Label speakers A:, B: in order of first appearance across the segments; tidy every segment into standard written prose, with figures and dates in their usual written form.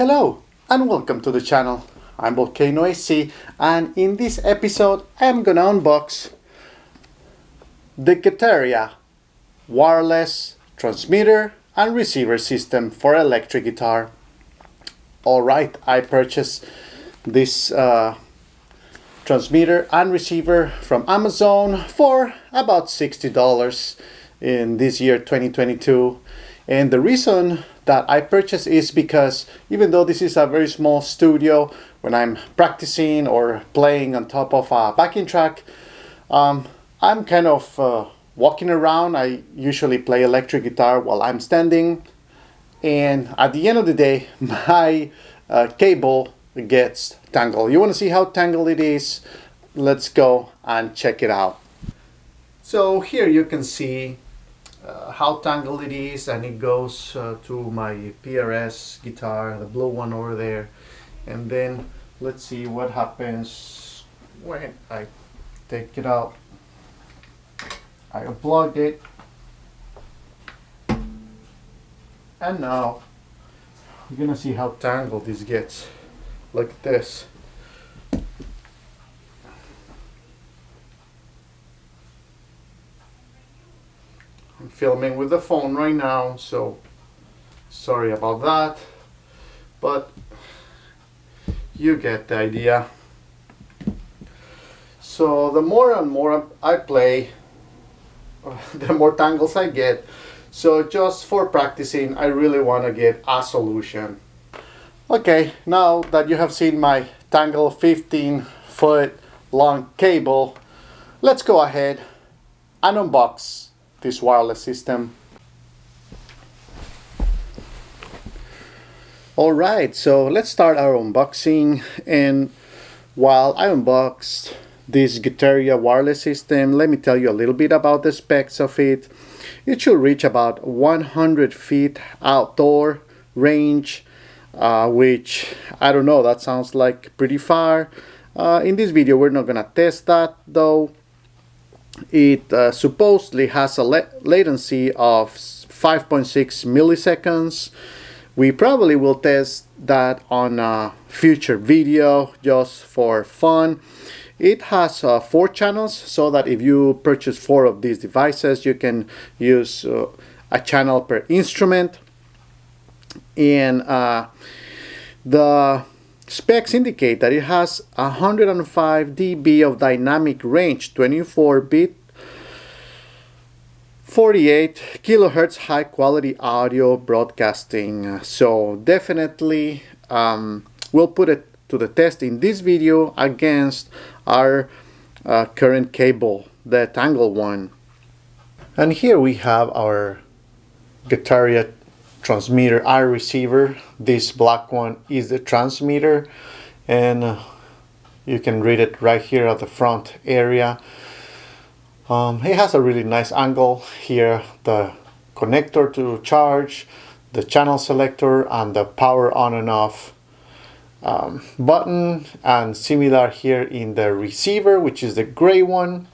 A: Hello and welcome to the channel. I'm Volcano-AC, and in this episode I'm gonna unbox the Getaria wireless transmitter and receiver system for electric guitar. Alright, I purchased this transmitter and receiver from Amazon for about $60 in this year 2022, and the reason that I purchased is because even though this is a very small studio, when I'm practicing or playing on top of a backing track, I'm kind of walking around. I usually play electric guitar while I'm standing, and at the end of the day my cable gets tangled. You want to see how tangled it is? Let's go and check it out. So here you can see how tangled it is, and it goes to my PRS guitar, the blue one over there. And then let's see what happens when I take it out. I unplugged it, and now you're gonna see how tangled this gets. Look at this. I'm filming with the phone right now, so sorry about that, but you get the idea. So the more and more I play, the more tangles I get. So just for practicing, I really want to get a solution. Okay, now that you have seen my tangled 15-foot long cable, let's go ahead and unbox this wireless system. Alright, so let's start our unboxing, and while I unboxed this Getaria wireless system, let me tell you a little bit about the specs of it. It should reach about 100 feet outdoor range, which I don't know, that sounds like pretty far. In this video we're not gonna test that though. It supposedly has a latency of 5.6 milliseconds. We probably will test that on a future video just for fun. It has 4 channels, so that if you purchase 4 of these devices, you can use a channel per instrument. And the specs indicate that it has 105 dB of dynamic range, 24-bit, 48 kilohertz high quality audio broadcasting. So definitely we'll put it to the test in this video against our current cable, the tangled one. And here we have our Getaria transmitter and receiver. This black one is the transmitter, and you can read it right here at the front area. It has a really nice angle here, the connector to charge, the channel selector, and the power on and off button, and similar here in the receiver, which is the gray one,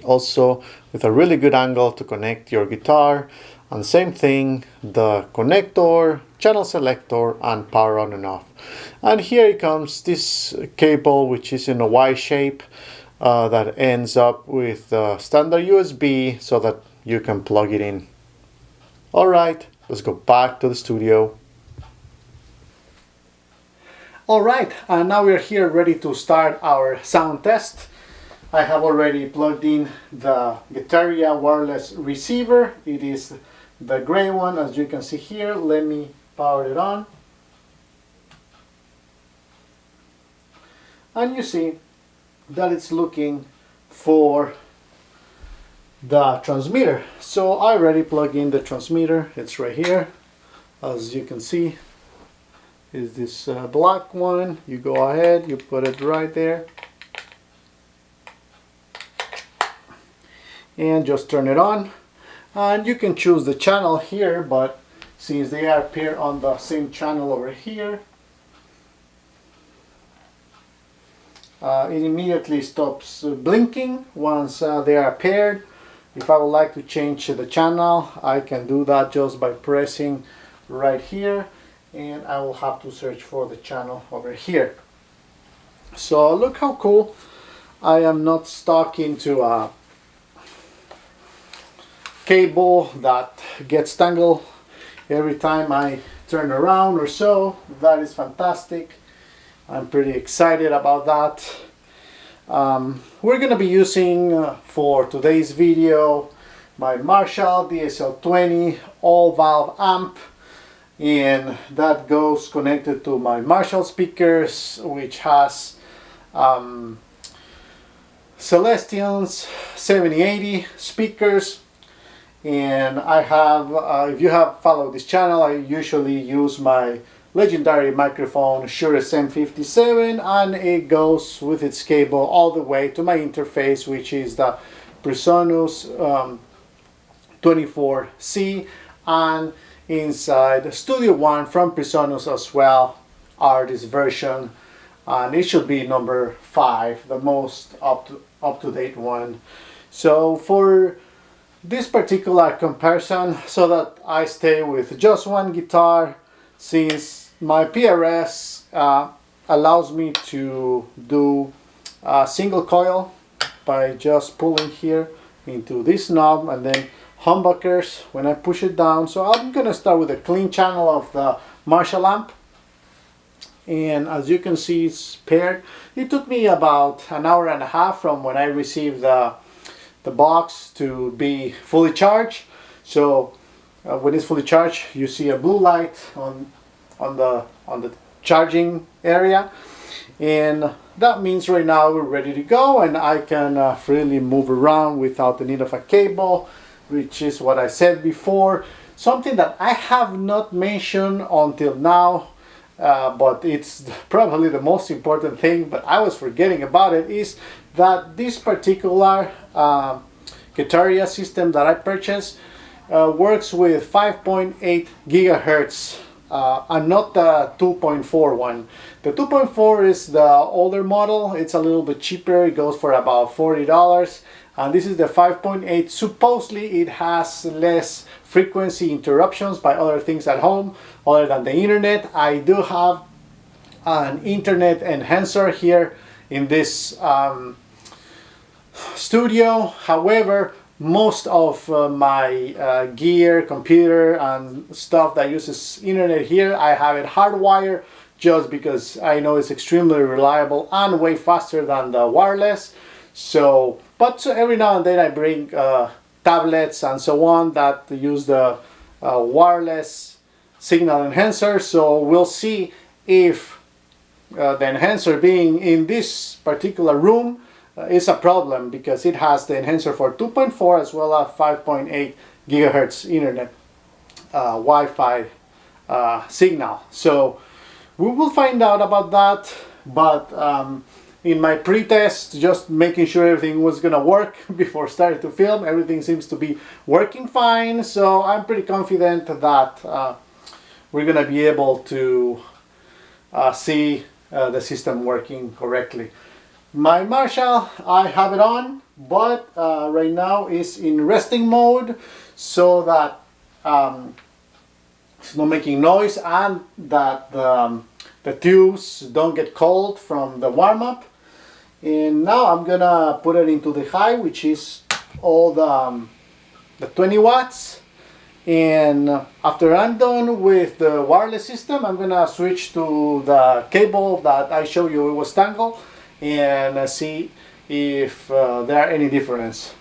A: also with a really good angle to connect your guitar. And same thing, the connector, channel selector, and power on and off. And here it comes this cable, which is in a Y shape, that ends up with the standard USB so that you can plug it in. Alright, let's go back to the studio. Alright, and now we're here ready to start our sound test. I have already plugged in the Getaria wireless receiver. It is the gray one, as you can see here. Let me power it on. And you see that it's looking for the transmitter. So I already plugged in the transmitter. It's right here. As you can see, is this black one. You go ahead, you put it right there, and just turn it on. And you can choose the channel here, but since they appear on the same channel over here, it immediately stops blinking once they are paired. If I would like to change the channel, I can do that just by pressing right here, and I will have to search for the channel over here. So look how cool. I am not stuck into a cable that gets tangled every time I turn around or so. That is fantastic. I'm pretty excited about that. We're gonna be using for today's video my Marshall DSL20 all valve amp, and that goes connected to my Marshall speakers, which has Celestion's 7080 speakers. And I have, if you have followed this channel, I usually use my legendary microphone Shure SM57, and it goes with its cable all the way to my interface, which is the Presonus 24C, and inside Studio One from Presonus as well are this version, and it should be number 5, the most up-to-date one. So for this particular comparison, so that I stay with just one guitar, since my PRS allows me to do a single coil by just pulling here into this knob and then humbuckers when I push it down. So I'm gonna start with a clean channel of the Marshall amp, and as you can see, it's paired. It took me about an hour and a half from when I received the box to be fully charged. So when it's fully charged, you see a blue light on the charging area, and that means right now we're ready to go, and I can freely move around without the need of a cable, which is what I said before. Something that I have not mentioned until now, but it's probably the most important thing, but I was forgetting about it, is that this particular Getaria system that I purchased works with 5.8 gigahertz and not the 2.4 one. The 2.4 is the older model. It's a little bit cheaper. It goes for about $40. And this is the 5.8. Supposedly it has less frequency interruptions by other things at home other than the internet. I do have an internet enhancer here in this studio. However, most of my gear, computer and stuff that uses internet here, I have it hardwired just because I know it's extremely reliable and way faster than the wireless. So, but every now and then I bring tablets and so on that use the wireless signal enhancer. So we'll see if the enhancer being in this particular room is a problem, because it has the enhancer for 2.4 as well as 5.8 gigahertz internet Wi-Fi signal. So we will find out about that, but in my pre-test, just making sure everything was gonna work before starting to film, everything seems to be working fine. So I'm pretty confident that we're gonna be able to see the system working correctly. My Marshall, I have it on, but right now is in resting mode, so that it's not making noise and that the tubes don't get cold from the warm-up. And now I'm gonna put it into the high, which is all the 20 watts. And after I'm done with the wireless system, I'm gonna switch to the cable that I showed you it was tangled, and see if there are any differences.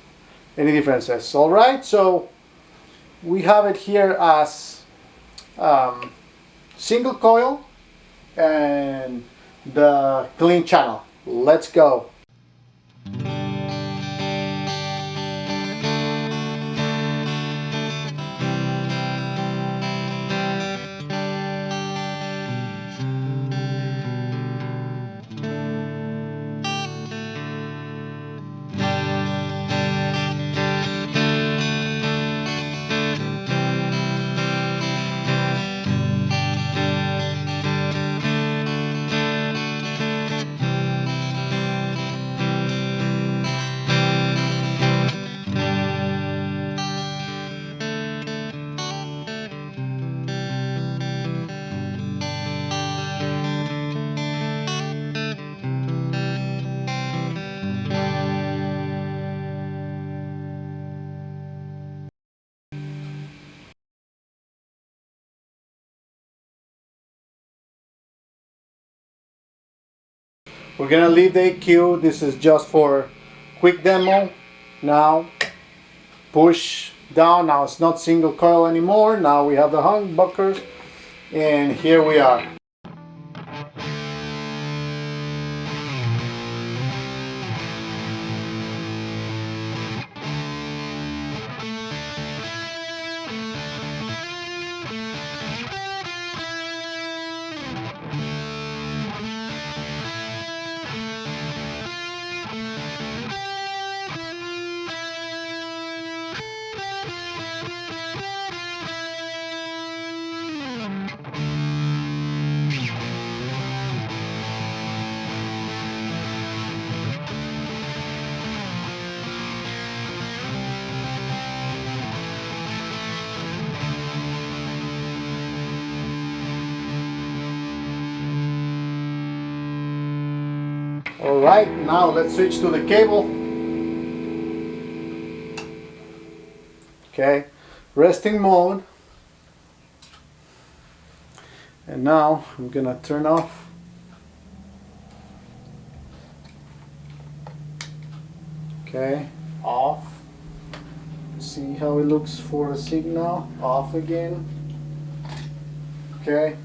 A: All right, so we have it here as single coil and the clean channel. Let's go. We're gonna leave the EQ. This is just for quick demo. Now push down. Now it's not single coil anymore. Now we have the humbuckers, and here we are. Alright, now let's switch to the cable. Okay, resting mode. And now I'm gonna turn off. Okay, off. See how it looks for the signal. Off again. Okay.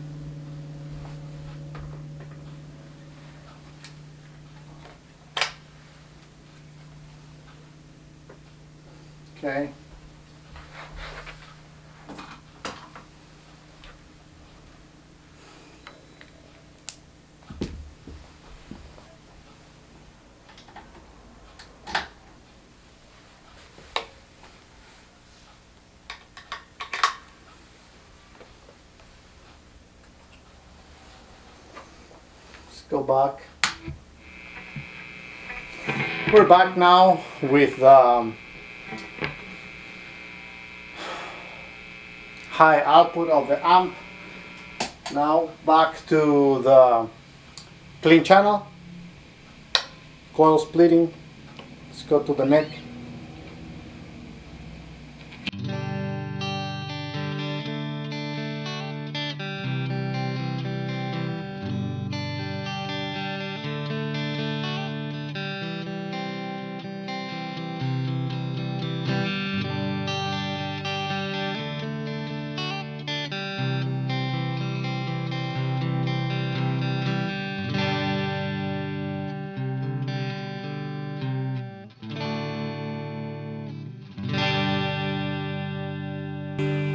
A: Okay. Let's go back. We're back now with high output of the amp. Now back to the clean channel, coil splitting. Let's go to the neck.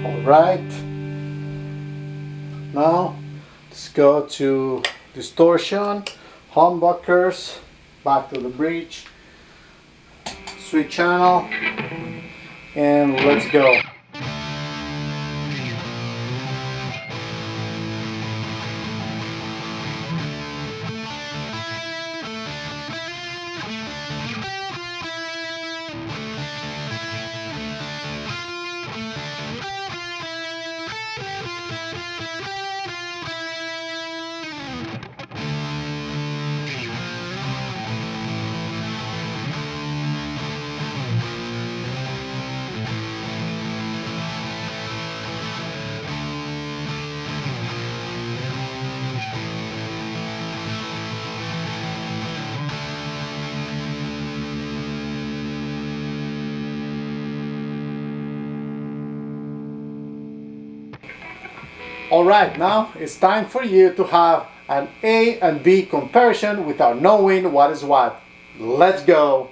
A: Alright, now let's go to distortion, humbuckers, back to the bridge, switch channel, and let's go. Alright, now it's time for you to have an A and B comparison without knowing what is what. Let's go!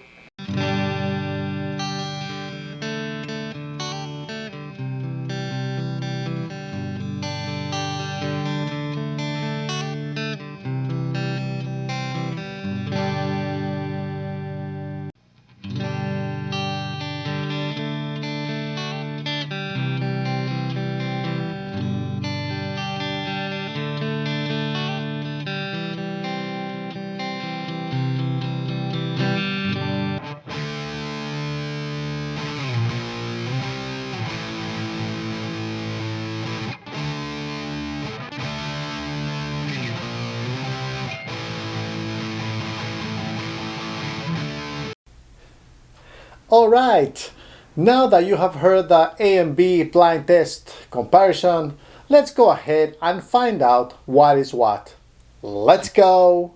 A: Alright, now that you have heard the A and B blind test comparison, let's go ahead and find out what is what. Let's go!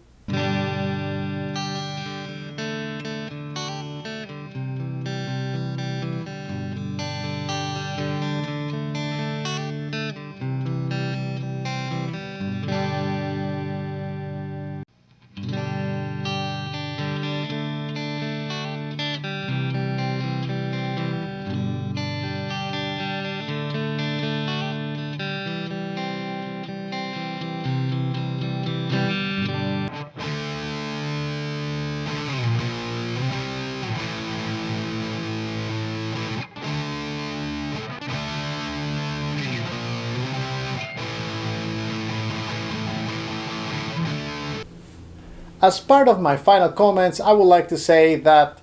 A: as part of my final comments, I would like to say that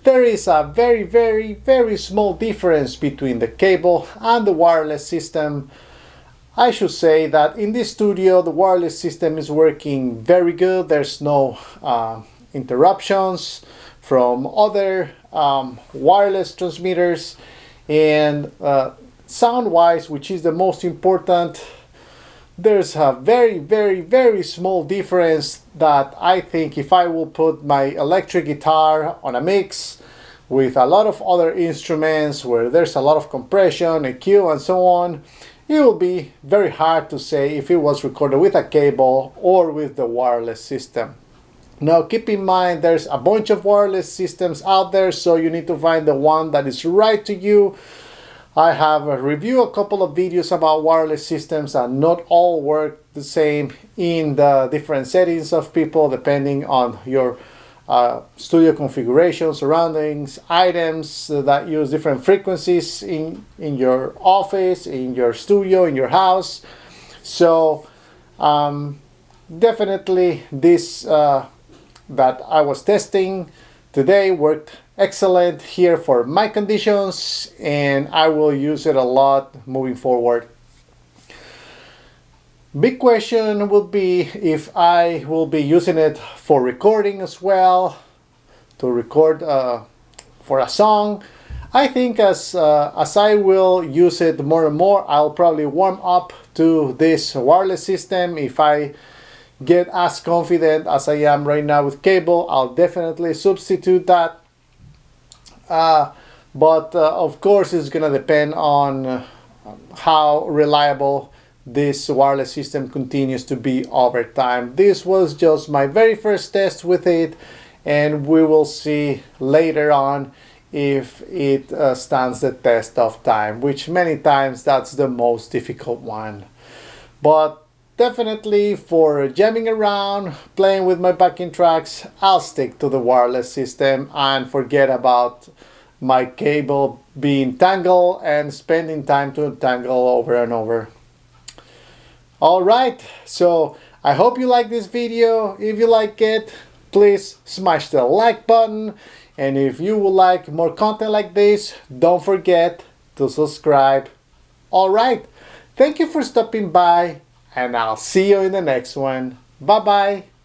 A: there is a very small difference between the cable and the wireless system. I should say that in this studio the wireless system is working very good. There's no interruptions from other wireless transmitters, and sound wise, which is the most important, there's a very small difference that I think if I will put my electric guitar on a mix with a lot of other instruments where there's a lot of compression, EQ and so on, it will be very hard to say if it was recorded with a cable or with the wireless system. Now keep in mind there's a bunch of wireless systems out there, so you need to find the one that is right to you. I have reviewed a couple of videos about wireless systems, and not all work the same in the different settings of people depending on your studio configuration, surroundings, items that use different frequencies in your office, in your studio, in your house. So definitely this that I was testing today worked excellent here for my conditions, and I will use it a lot moving forward. Big question will be if I will be using it for recording as well, to record for a song. I think as I will use it more and more, I'll probably warm up to this wireless system. If I get as confident as I am right now with cable, I'll definitely substitute that. But of course it's gonna depend on how reliable this wireless system continues to be over time. This was just my very first test with it, and we will see later on if it stands the test of time, which many times that's the most difficult one. But definitely for jamming around, playing with my backing tracks, I'll stick to the wireless system and forget about my cable being tangled and spending time to untangle over and over. Alright, so I hope you like this video. If you like it, please smash the like button. And if you would like more content like this, don't forget to subscribe. Alright, thank you for stopping by, and I'll see you in the next one. Bye bye.